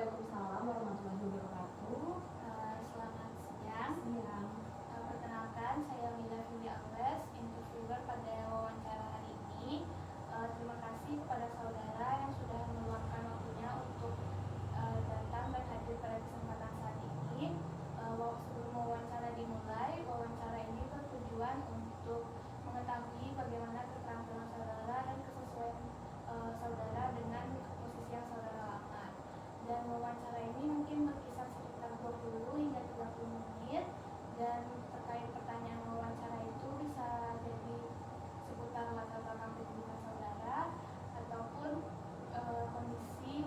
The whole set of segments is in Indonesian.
Waalaikumsalam warahmatullahi wabarakatuh. Selamat siang. Siang. Perkenalkan, saya Mila Vindi Agnes, interviewer pada wawancara hari ini. Terima kasih kepada saudara yang sudah meluangkan waktunya untuk datang dan hadir pada kesempatan saat ini. Sebelum wawancara dimulai, wawancara ini bertujuan untuk mengetahui bagaimana keterampilan saudara dan kesesuaian saudara dengan posisi yang saudara lamar. Dan wawancara ini mungkin berkisar sekitar 20 hingga 30 menit, dan terkait pertanyaan wawancara itu bisa jadi seputar latar belakang pendidikan saudara ataupun kondisi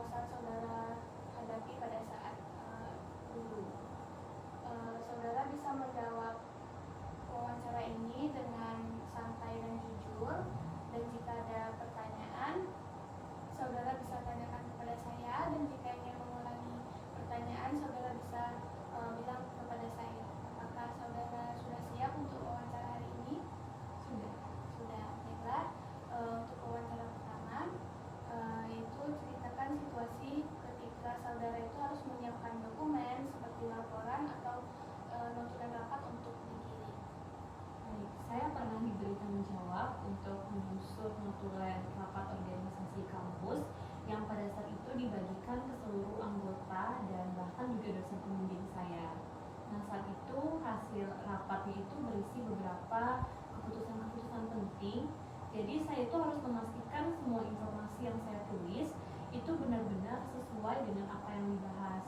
saat saudara hadapi pada saat dulu. Saudara bisa menjawab wawancara ini dengan santai dan jujur, dan jika ada pertanyaan saudara bisa tanyakan kepada saya, dan jika ingin mengulangi pertanyaan saudara bisa bilang kepada saya. Apakah saudara sudah siap untuk wawancara hari ini? Sudah. Baiklah. Untuk wawancara pertama, yaitu ceritakan situasi ketika saudara itu harus menyiapkan dokumen seperti laporan atau notulen rapat untuk dikirim. Baik, saya pernah diberi tanggung jawab untuk menyusun notulen rapat organisasi kampus yang pada saat itu dibagikan ke seluruh anggota dan bahkan juga dosen pembimbing saya. Nah, saat itu hasil rapatnya itu berisi beberapa keputusan-keputusan penting. Jadi saya itu harus memastikan semua informasi yang saya tulis itu benar-benar sesuai dengan apa yang dibahas.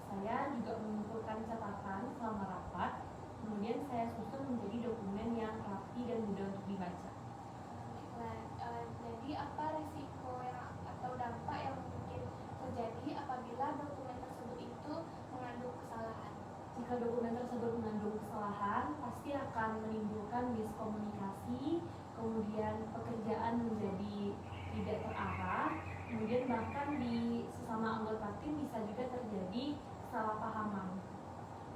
Saya juga mengumpulkan catatan selama rapat, kemudian saya susun menjadi dokumen yang rapi dan mudah untuk dibaca. Jadi apa risiko atau dampak yang mungkin terjadi apabila dokumen tersebut itu mengandung kesalahan? Jika dokumen tersebut mengandung kesalahan, pasti akan menimbulkan miskomunikasi, kemudian pekerjaan menjadi tidak terarah, kemudian bahkan di sesama anggota tim bisa juga terjadi kesalahpahaman.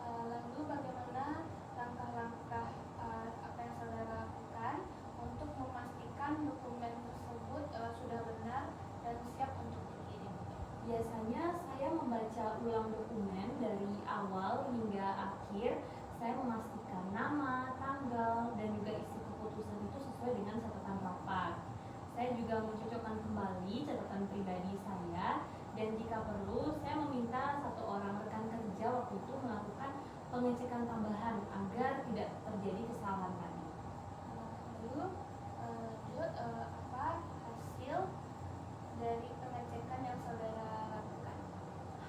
Lalu bagaimana langkah-langkah apa yang saudara lakukan untuk memastikan dokumen tersebut sudah benar dan siap untuk dikirim? Biasanya saya membaca ulang dokumen dari awal hingga akhir. Saya memastikan nama, tanggal, dan juga isi keputusan itu sesuai dengan catatan rapat. Saya juga mencocokkan kembali catatan pribadi saya, dan jika perlu saya meminta satu orang rekan kerja waktu itu melakukan pengecekan tambahan agar tidak terjadi kesalahan lagi. Lalu apa hasil dari pengecekan yang saudara lakukan?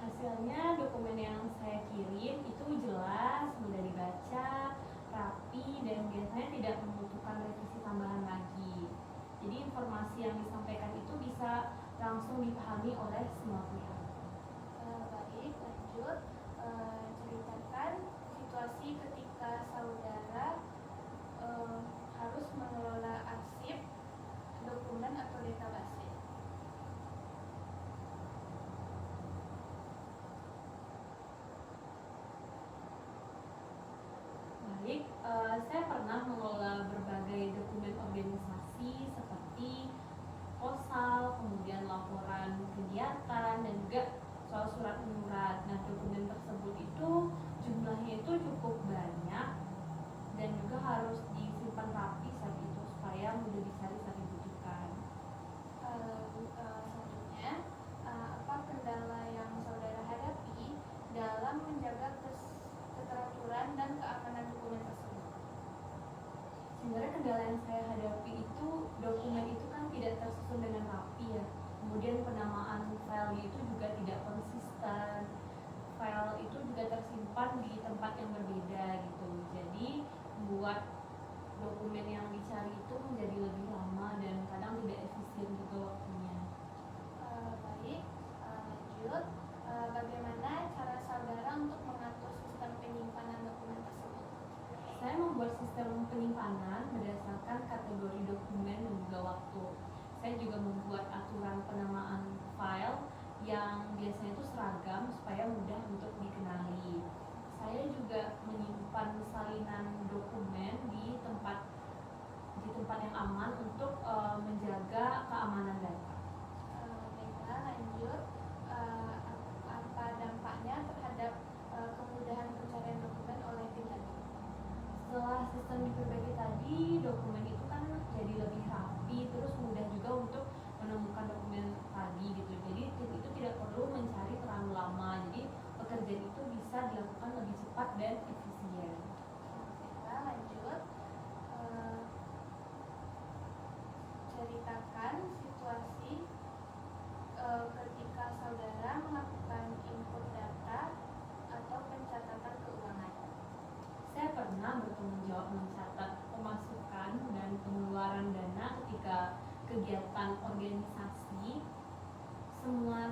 Hasilnya dokumen yang saya kirim itu jelas, mudah dibaca, rapi, dan biasanya tidak membutuhkan revisi tambahan lagi. Jadi informasi yang disampaikan itu bisa langsung dipahami oleh semua pihak. Baik, lanjut. Ceritakan situasi ketika saudara harus mengelola arsip, dokumen atau database. Baik, saya pernah mengelola berbagai dokumen organisasi seperti proposal, kemudian laporan kegiatan, dan juga soal surat menyurat. Nah, dokumen tersebut itu jumlahnya itu cukup banyak dan juga harus disimpan rapi saat itu supaya mudah dicari saat dibutuhkan. Selanjutnya, apa kendala yang saudara hadapi dalam menjaga keteraturan dan keamanan dokumen tersebut? Sebenarnya kendala yang saya hadapi itu dokumen itu kan tidak tersusun dengan rapi ya. Kemudian penamaan file itu juga tidak konsisten. File itu juga tersimpan di tempat yang berbeda gitu. Jadi membuat dokumen yang dicari itu menjadi lebih lama dan kadang tidak efisien gitu waktunya. Baik, lanjut. Bagaimana cara saudara untuk mengatur sistem penyimpanan dokumen tersebut? Saya membuat sistem penyimpanan berdasarkan kategori dokumen dan juga waktu. Saya juga membuat aturan penamaan file yang biasanya itu seragam supaya mudah untuk dikenali. Saya juga menyimpan salinan dokumen di tempat yang aman untuk menjaga keamanan data. Baiklah, lanjut.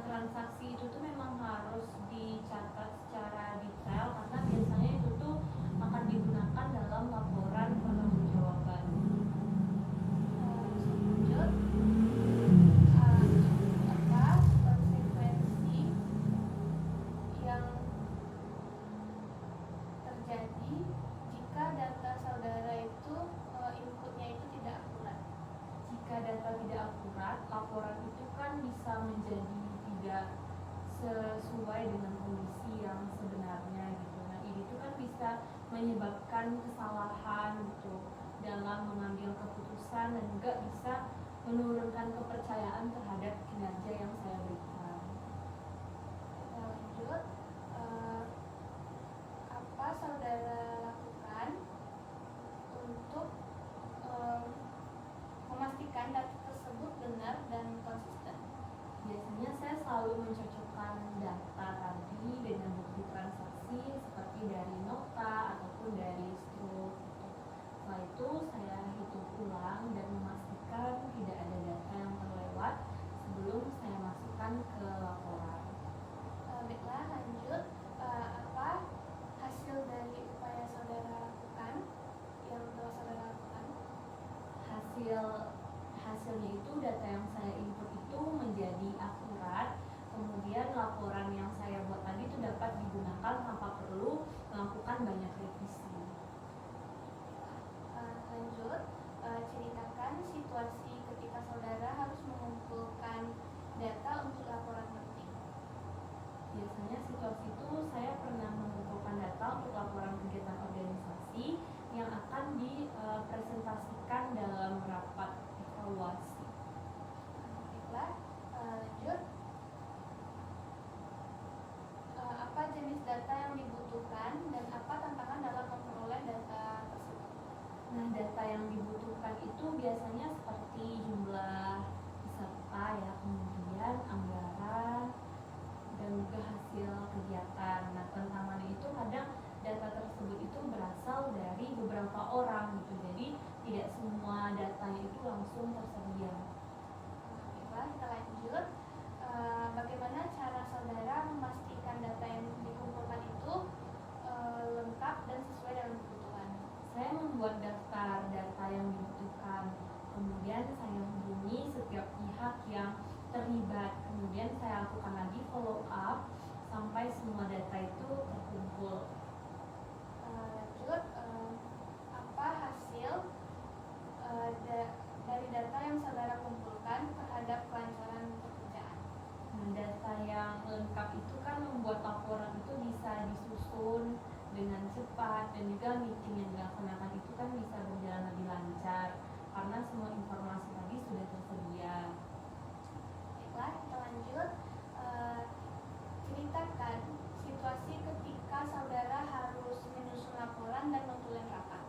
transaksi itu tuh memang harus dicatat secara detail karena biasanya itu tuh akan digunakan dalam laporan pertanggungjawaban. Lanjut, apa konsekuensi yang terjadi jika data saudara itu inputnya itu tidak akurat? Jika data tidak akurat, laporan itu kan bisa menjadi tidak sesuai dengan kondisi yang sebenarnya gitu. Nah, ini tuh kan bisa menyebabkan kesalahan gitu dalam mengambil keputusan dan juga bisa menurunkan kepercayaan terhadap kinerja yang saya berikan. Lanjut, apa saudara lakukan untuk memastikan data tersebut benar dan konsisten? Biasanya saya selalu mencocokkan data tadi dengan bukti transaksi seperti dari nota ataupun dari struk gitu. Setelah itu saya hitung ulang dan memastikan tidak ada data yang terlewat sebelum saya masukkan ke laporan. Baiklah, lanjut, apa hasil dari upaya saudara lakukan yang telah saudara lakukan? Hasilnya itu data yang saya input itu menjadi akurat, kemudian laporan yang saya buat tadi itu dapat digunakan tanpa perlu melakukan banyak revisi. Lanjut, ceritakan situasi ketika saudara harus mengumpulkan data untuk laporan penting. Biasanya situasi itu saya pernah mengumpulkan data untuk laporan kegiatan organisasi yang akan dipresentasikan dalam rapat evaluasi. Baiklah, lanjut, apa jenis data yang dibutuhkan dan apa tantangan dalam memperoleh data tersebut? Nah, data yang dibutuhkan itu biasanya seperti jumlah peserta ya, kemudian anggaran dan juga hasil kegiatan. Nah, tantangannya itu kadang data tersebut itu berasal dari beberapa orang gitu, jadi tidak semua datanya itu langsung tersedia. Baiklah, kita lanjut. Bagaimana cara saudara memastikan data yang dikumpulkan itu lengkap dan sesuai dengan kebutuhan? Saya membuat daftar data yang dibutuhkan, kemudian saya hubungi setiap pihak yang terlibat, kemudian saya lakukan lagi follow up sampai semua data itu terkumpul. Lanjut, apa hasil dari data yang saudara kumpulkan terhadap kelancaran pekerjaan? Nah, data yang lengkap itu kan membuat laporan itu bisa disusun dengan cepat dan juga meeting yang dilaksanakan itu kan bisa berjalan lebih lancar karena semua informasi tadi sudah tersedia. Baiklah, kita lanjut. Ceritakan situasi ketika saudara harus menyusun laporan dan notulen rapat.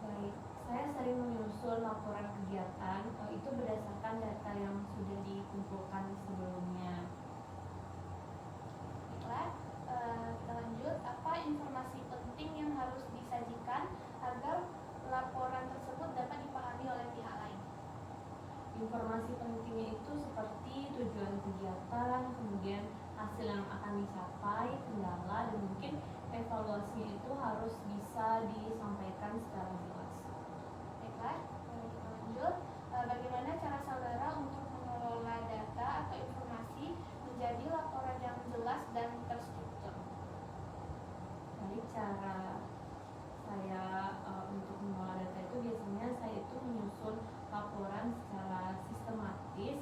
Baik, saya sering menyusun laporan kegiatan itu berdasarkan data yang sudah dikumpulkan sebelumnya. Baiklah, kita lanjut. Apa informasi penting yang harus disajikan agar laporan tersebut dapat dipahami oleh pihak lain? Informasi pentingnya itu seperti tujuan kegiatan, kemudian hasil yang akan dicapai, kendala, dan mungkin evaluasinya itu harus bisa disampaikan secara jelas. Baiklah, kita lanjut. Bagaimana cara saudara untuk mengelola data atau informasi menjadi laporan yang jelas dan terstruktur? Jadi cara saya untuk mengelola data itu biasanya saya itu menyusun laporan secara sistematis,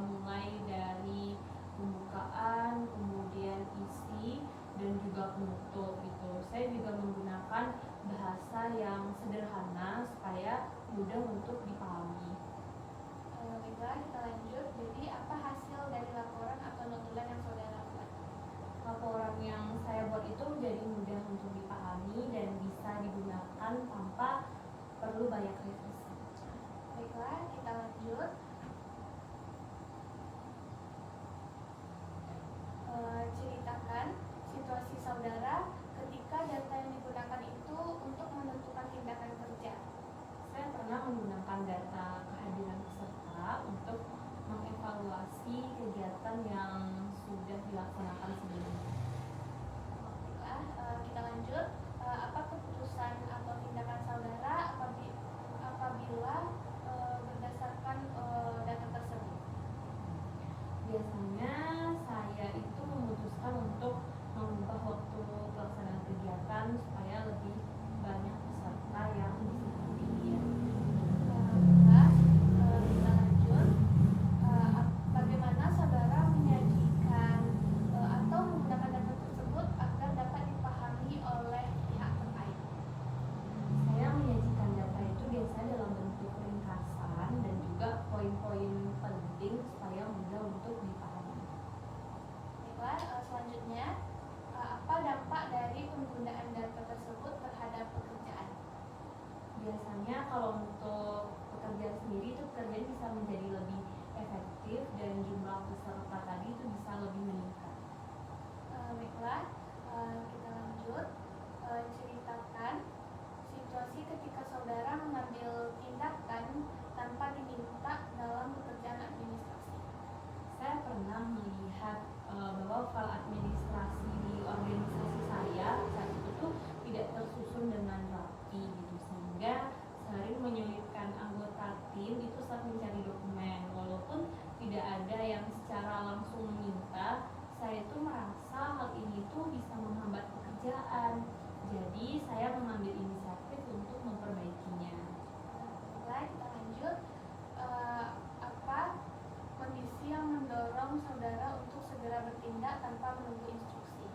mulai dari pembukaan, kemudian isi, dan juga penutup gitu. Saya juga menggunakan bahasa yang sederhana supaya mudah untuk dipahami. Baiklah, kita lanjut. Jadi apa hasil dari laporan atau notulen yang saudara buat? Laporan yang saya buat itu menjadi mudah untuk dipahami dan bisa digunakan tanpa perlu banyak revisi. Baiklah, kita lanjut. Ceritakan situasi saudara ketika data yang digunakan itu untuk menentukan tindakan kerja. Saya pernah menggunakan keputusan yang sudah dilaksanakan sebelumnya. Baiklah, kita lanjut. Apa keputusan atau tindakan saudara apabila berdasarkan data tersebut? Biasanya saya itu memutuskan untuk mengubah waktu pelaksanaan kegiatan supaya lebih banyak peserta yang bisa hadir. Baiklah, kita lanjut. Bagaimana saudara menyajikan atau menggunakan data tersebut agar dapat dipahami oleh pihak terkait? Saya menyajikan data itu biasanya dalam bentuk ringkasan dan juga poin-poin penting supaya mudah untuk dipahami. Baiklah, selanjutnya, apa dampak dari penggunaan data tersebut terhadap pekerjaan? Biasanya kalau untuk pekerjaan sendiri itu pekerjaan bisa menjadi lebih efektif dan jumlah peserta tadi itu bisa lebih meningkat. Baiklah, kita lanjut. Ceritakan situasi ketika saudara mengambil tindakan tanpa diminta dalam pekerjaan administrasi. Saya pernah melihat bahwa file administrasi di organisasi saya saat itu tuh tidak tersusun dengan rapi gitu, sehingga sering menyulitkan anggota tim itu saat mencari dokumen. Walaupun tidak ada yang secara langsung meminta, saya itu merasa hal ini tuh bisa menghambat pekerjaan. Jadi saya mengambil inisiatif untuk memperbaikinya. Baiklah, kita lanjut. Apa kondisi yang mendorong saudara untuk segera bertindak tanpa menunggu instruksi?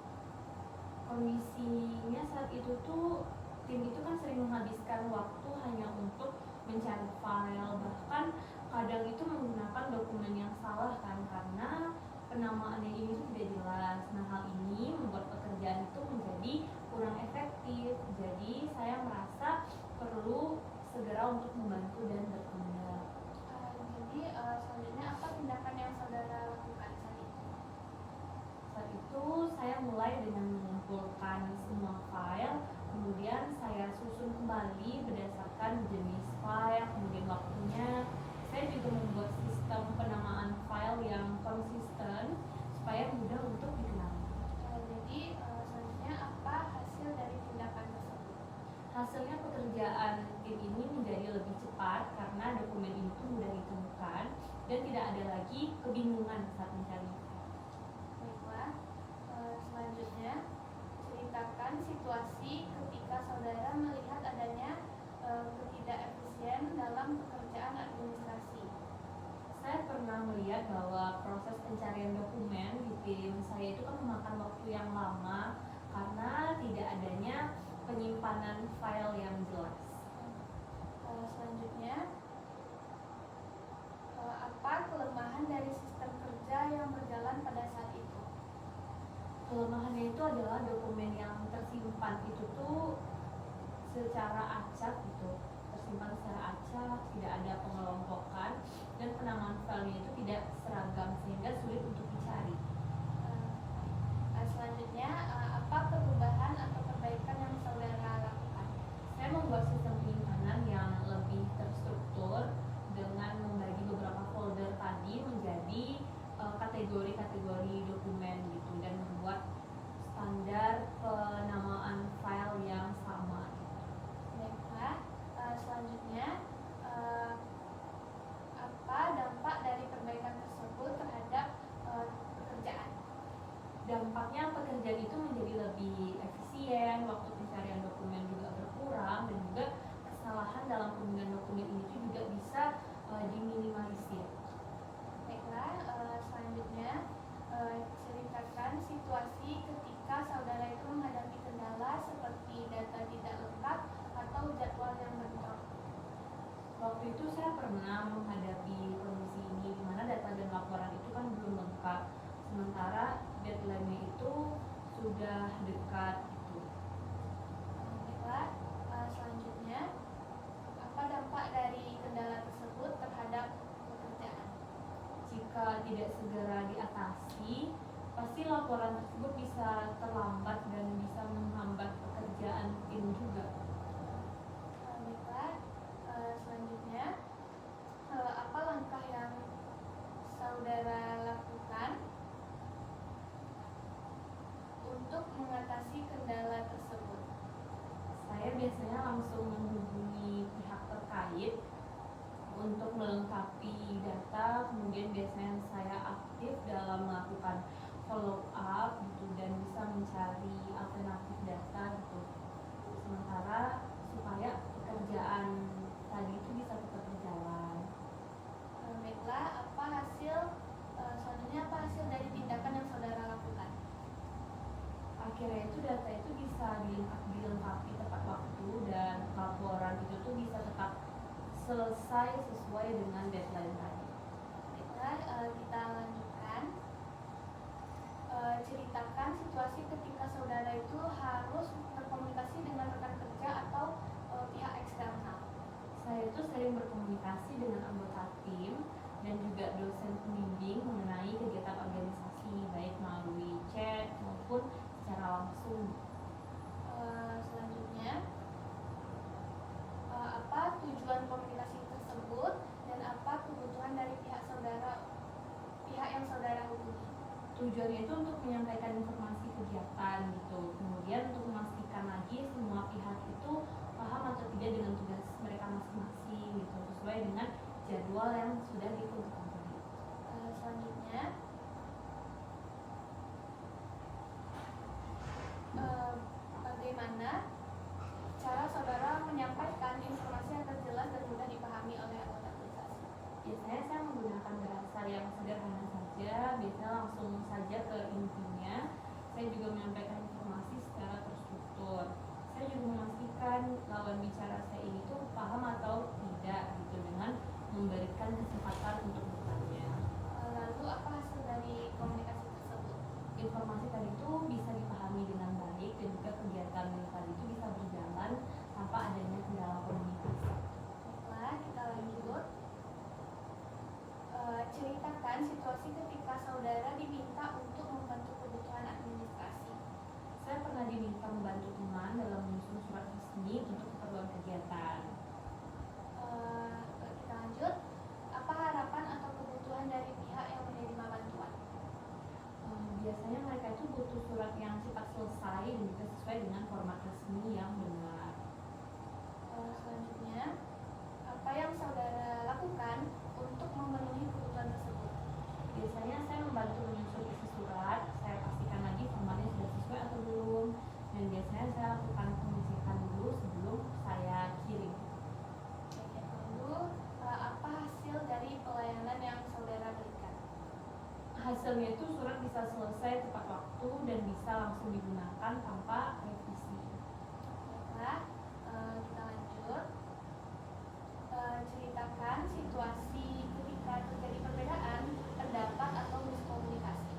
Kondisinya saat itu tuh tim itu kan sering menghabiskan waktu hanya untuk mencari file, bahkan kadang itu menggunakan dokumen yang salah kan karena penamaannya ini tuh tidak jelas. Nah, hal ini membuat pekerjaan itu menjadi kurang efektif. Jadi saya merasa perlu segera untuk membantu dan bertindak. Jadi selanjutnya apa tindakan yang saudara lakukan saat itu? Saat itu saya mulai dengan mengumpulkan semua file, kemudian saya susun kembali berdasarkan jenis file, kemudian waktunya. Saya juga membuat sistem penamaan file yang konsisten supaya mudah untuk dikenali. Jadi selanjutnya apa hasil dari tindakan tersebut? Hasilnya pekerjaan tim ini menjadi lebih cepat karena dokumen itu mudah ditemukan dan tidak ada lagi kebingungan saat mencari. Baiklah, selanjutnya ceritakan situasi ketika saudara melihat adanya ketidakefisien dalam pekerjaan administrasi. Saya pernah melihat bahwa proses pencarian dokumen di tim saya itu kan memakan waktu yang lama karena tidak adanya penyimpanan file yang jelas. Selanjutnya, apa kelemahan dari sistem kerja yang berjalan pada saat itu? Kelemahannya itu adalah dokumen yang tersimpan itu tuh secara acak gitu, tersimpan secara acak, tidak ada pengelompokan dan penamaan filenya itu tidak seragam sehingga sulit untuk dicari. Selanjutnya, apa perubahan atau perbaikan yang saudara lakukan? Saya membuat sistem penyimpanan yang lebih terstruktur dengan membagi beberapa folder tadi menjadi kategori-kategori dokumen gitu dan membuat standar penamaan file yang sama. Baiklah, selanjutnya apa dampak dari perbaikan tersebut terhadap pekerjaan? Dampaknya pekerjaan itu menjadi lebih efisien, waktu pencarian dokumen juga berkurang dan juga kesalahan dalam penggunaan dokumen ini juga bisa diminimalisir. Baiklah, selanjutnya ceritakan situasi ketika saudara itu menghadapi kendala seperti data tidak lengkap atau jadwal yang bentrok. Waktu itu saya pernah menghadapi kondisi ini di mana data dan laporan itu kan belum lengkap, sementara deadline-nya itu sudah dekat gitu. Baiklah, selanjutnya apa dampak dari kendala tersebut terhadap pekerjaan? Jika tidak segera diatasi, pasti laporan tersebut bisa terlambat dan bisa menghambat pekerjaan tim juga. Baiklah, selanjutnya apa langkah yang saudara lakukan melakukan follow up gitu dan bisa mencari alternatif data gitu. Sementara supaya pekerjaan tadi itu bisa tetap berjalan. Baiklah, selanjutnya apa hasil dari tindakan yang saudara lakukan? Akhirnya itu data itu bisa dilengkapi tepat waktu dan laporan itu tuh bisa tetap selesai sesuai dengan deadline tadi. Baiklah, kita lanjutkan. Ceritakan situasi ketika saudara itu harus berkomunikasi dengan rekan kerja atau pihak eksternal. Saya itu sering berkomunikasi dengan anggota tim dan juga dosen pembimbing mengenai kegiatan organisasi baik melalui chat maupun secara langsung. Selanjutnya, apa tujuan komunikasi tersebut dan apa kebutuhan dari pihak yang saudara hubungi? Tujuannya itu untuk menyampaikan informasi kegiatan gitu, kemudian untuk memastikan lagi semua pihak itu paham atau tidak dengan tugas mereka masing-masing gitu, sesuai dengan jadwal yang sudah ditentukan tadi. Selanjutnya, bagaimana cara saudara menyampaikan informasi agar jelas dan mudah dipahami oleh anggota organisasi? Biasanya saya menggunakan bahasa yang sederhana saja, biasanya langsung saja ke intinya. Saya juga menyampaikan informasi secara terstruktur. Saya juga memastikan lawan bicara saya ini tuh paham atau tidak gitu dengan memberikan kesempatan untuk bertanya. Lalu apa hasil dari komunikasi tersebut? Informasi tadi itu bisa dipahami dengan baik dan juga kegiatan tadi itu bisa berjalan tanpa adanya kendala komunikasi. Baiklah, kita lanjut. Ceritakan situasi ketika saudara diminta untuk membantu kebutuhan administrasi. Saya pernah diminta membantu teman dalam menyusun surat resmi untuk keperluan kegiatan. Kita lanjut. Apa harapan atau kebutuhan dari pihak yang menerima bantuan? Biasanya mereka itu butuh surat yang cepat selesai dan juga sesuai dengan format resmi yang benar. Selanjutnya, apa yang saudara lakukan untuk memenuhi kebutuhan tersebut? Biasanya saya membantu menyusun isi surat, saya pastikan lagi formatnya sudah sesuai atau belum, dan biasanya saya lakukan pengecekan dulu sebelum saya kirim. Lalu, apa hasil dari pelayanan yang saudara berikan? Hasilnya itu surat bisa selesai tepat waktu dan bisa langsung digunakan tanpa revisi. Baiklah, kita lanjut. Ceritakan situasi ketika terjadi perbedaan pendapat atau miskomunikasi.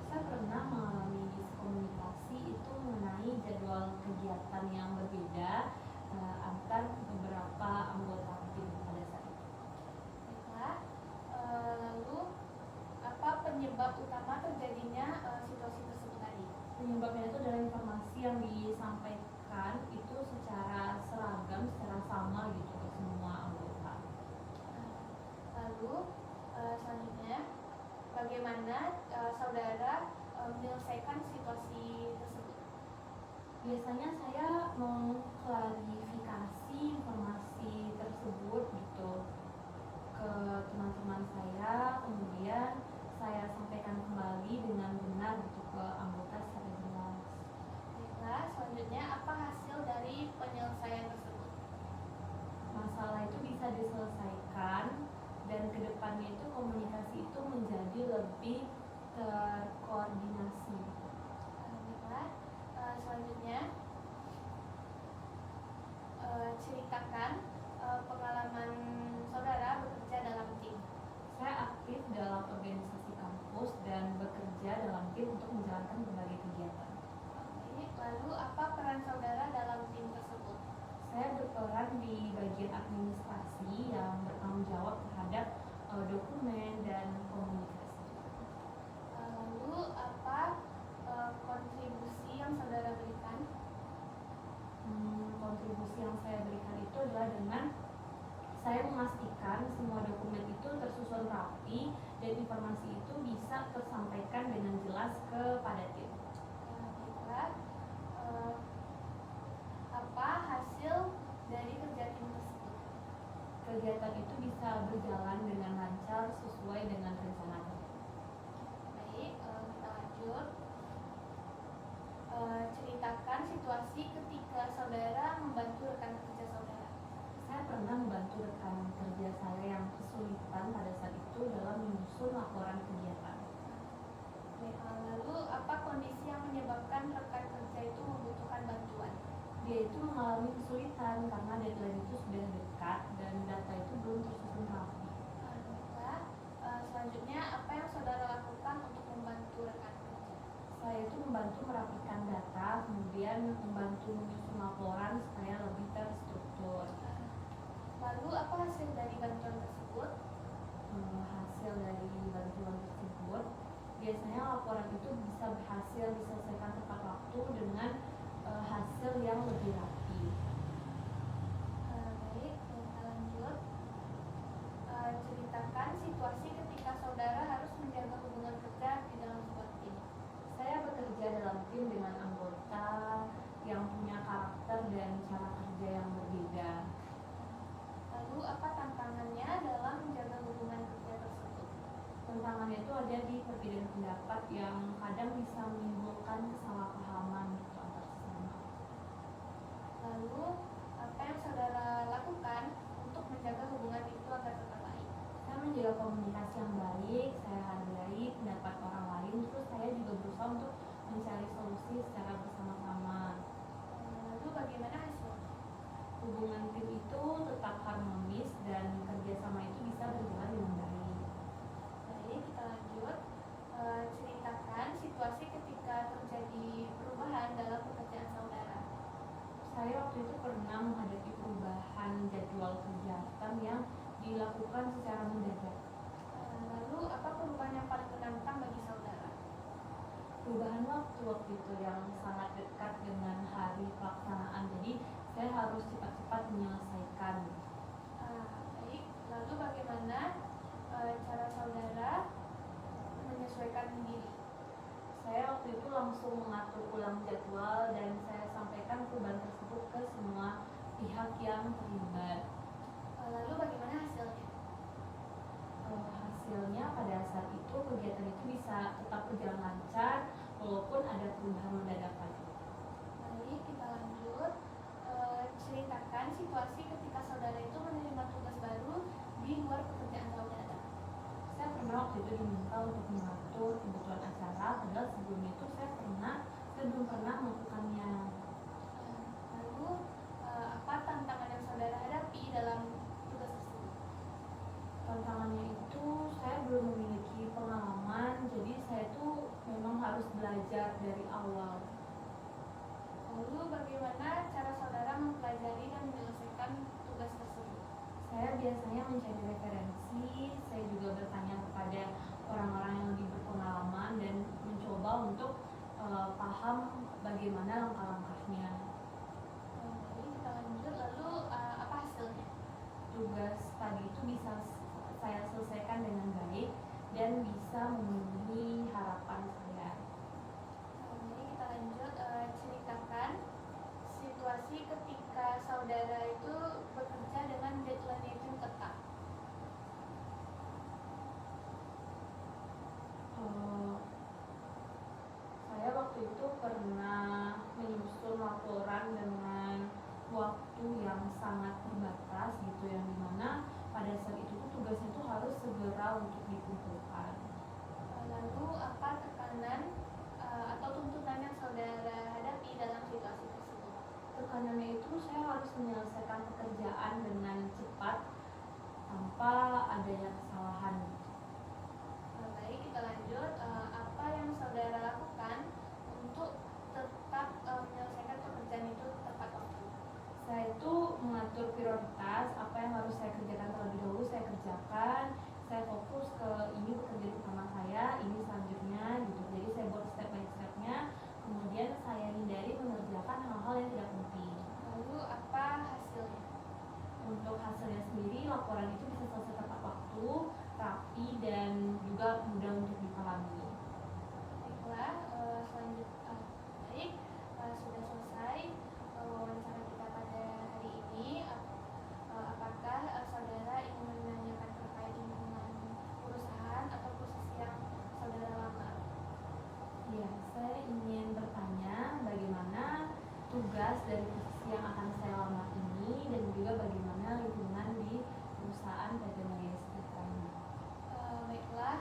Saya pernah mengalami miskomunikasi itu mengenai jadwal kegiatan yang berbeda antar beberapa anggota tim pada saat itu. Baiklah, lalu apa penyebab utama terjadinya situasi tersebut tadi? Penyebabnya itu adalah informasi yang disampaikan itu secara seragam, secara sama gitu ke semua anggota. Lalu selanjutnya, bagaimana saudara menyelesaikan situasi tersebut? Biasanya saya mengklarifikasi informasi tersebut gitu ke teman-teman saya, kemudian saya sampaikan kembali dengan benar gitu ke anggota secara jelas. Baiklah, selanjutnya apa hasil dari penyelesaian tersebut? Masalah itu bisa diselesaikan dan kedepannya itu komunikasi itu menjadi lebih terkoordinasi. Baiklah, selanjutnya ceritakan pengalaman saudara bekerja dalam tim. Saya aktif dalam organisasi kampus dan bekerja dalam tim untuk menjalankan berbagai kegiatan. Oke, lalu apa peran saudara dalam tim tersebut? Saya berperan di bagian administrasi yang bertanggung jawab terhadap dokumen dan komunikasi. Lalu apa kontribusi yang saudara berikan? Kontribusi yang saya berikan itu adalah dengan saya memastikan semua dokumen itu tersusun rapi dan informasi itu bisa tersampaikan dengan jelas kepada tim. Baiklah, apa hasil dari kerja tim tersebut? Kegiatan itu bisa berjalan dengan lancar sesuai dengan rencana. Baik, karena deadline itu sudah dekat dan data itu belum tersusun rapi. Baiklah. Selanjutnya, apa yang saudara lakukan untuk membantu rekan kerja? Saya itu membantu merapikan data, kemudian membantu menyusun laporan supaya lebih terstruktur. Lalu, apa hasil dari bantuan tersebut? Hasil dari bantuan tersebut, biasanya laporan itu bisa berhasil diselesaikan tepat waktu dengan hasil yang lebih rapi. Baik, kita lanjut. Ceritakan situasi ketika saudara harus menjaga hubungan kerja di dalam sebuah tim. Saya bekerja dalam tim dengan anggota yang punya karakter dan cara kerja yang berbeda. Lalu, apa tantangannya dalam menjaga hubungan kerja tersebut? Tantangannya itu ada di perbedaan pendapat yang kadang bisa menimbulkan kesalahpahaman gitu antar sesama. Lalu, apa yang saudara lakukan untuk menjaga hubungan itu agar tetap baik? Saya menjaga komunikasi yang baik, saya hargai pendapat orang lain, terus saya juga berusaha untuk mencari solusi secara bersama-sama. Lalu, bagaimana hasilnya? Hubungan tim itu tetap harmonis dan kerjasama itu bisa berjalan dengan baik. Baik, kita lanjut. Ceritakan situasi ketika terjadi perubahan dalam pekerjaan saudara. Saya waktu itu pernah menghadapi perubahan jadwal kegiatan yang dilakukan secara mendadak. Lalu, apa perubahan yang paling menantang bagi saudara? Perubahan waktu itu yang sangat dekat dengan hari pelaksanaan, jadi saya harus cepat-cepat menyelesaikan. Baik, lalu bagaimana cara saudara menyesuaikan diri? Saya waktu itu langsung mengatur ulang jadwal dan saya sampaikan perubahan tersebut ke semua pihak yang terlibat. Lalu bagaimana hasilnya? Hasilnya pada saat itu kegiatan itu bisa tetap berjalan lancar walaupun ada perubahan mendadak tadi. Baik, kita lanjut. Ceritakan situasi ketika saudara itu menerima tugas baru di luar pekerjaan saudara. Saya pernah waktu itu diminta untuk mengatur kebutuhan acara, padahal sebelumnya itu saya belum pernah melakukannya. Lalu, apa tantangan yang saudara hadapi dalam tugas tersebut? Tantangannya itu saya belum memiliki pengalaman, jadi saya tuh memang harus belajar dari awal. Lalu, bagaimana cara saudara mempelajari dan menyelesaikan tugas tersebut? Saya biasanya mencari referensi, saya juga bertanya kepada orang-orang yang lebih berpengalaman dan mencoba untuk paham bagaimana langkah-langkahnya. Baik, kita lanjut. Lalu, apa hasilnya? Tugas tadi itu bisa saya selesaikan dengan baik dan bisa memenuhi harapan saya. Baik, kita lanjut. Ceritakan situasi ketika saudara itu bekerja dengan deadline itu ketat. Saya waktu itu pernah menyusun laporan dengan waktu yang sangat terbatas gitu, yang dimana pada saat itu tuh tugasnya itu harus segera untuk dikumpulkan. Lalu, apa tekanan atau tuntutan yang saudara hadapi dalam situasi tersebut? Tekanannya itu saya harus menyelesaikan pekerjaan dengan cepat tanpa adanya kesalahan. Baik, kita lanjut. Apa yang saudara lakukan untuk tetap menyelesaikan pekerjaan itu tepat waktu? Saya itu mengatur prioritas, apa yang harus saya kerjakan terlebih dahulu saya kerjakan. Saya fokus ke ini pekerjaan utama saya, ini selanjutnya gitu. Jadi saya buat step by stepnya, kemudian saya hindari mengerjakan hal-hal yang tidak penting. Lalu, apa hasilnya? Untuk hasilnya sendiri, laporan itu bisa selesai tepat waktu, rapi, dan juga mudah untuk dipahami. Baiklah, selanjutnya. Baik, sudah selesai wawancara kita pada hari ini. Apakah saudara ingin menanyakan terkait lingkungan perusahaan atau posisi yang saudara lamar? Ya, saya ingin bertanya bagaimana tugas dari posisi yang akan saya lamar ini dan juga bagaimana lingkungan di perusahaan PT Maya Sejahtera ini. Baiklah,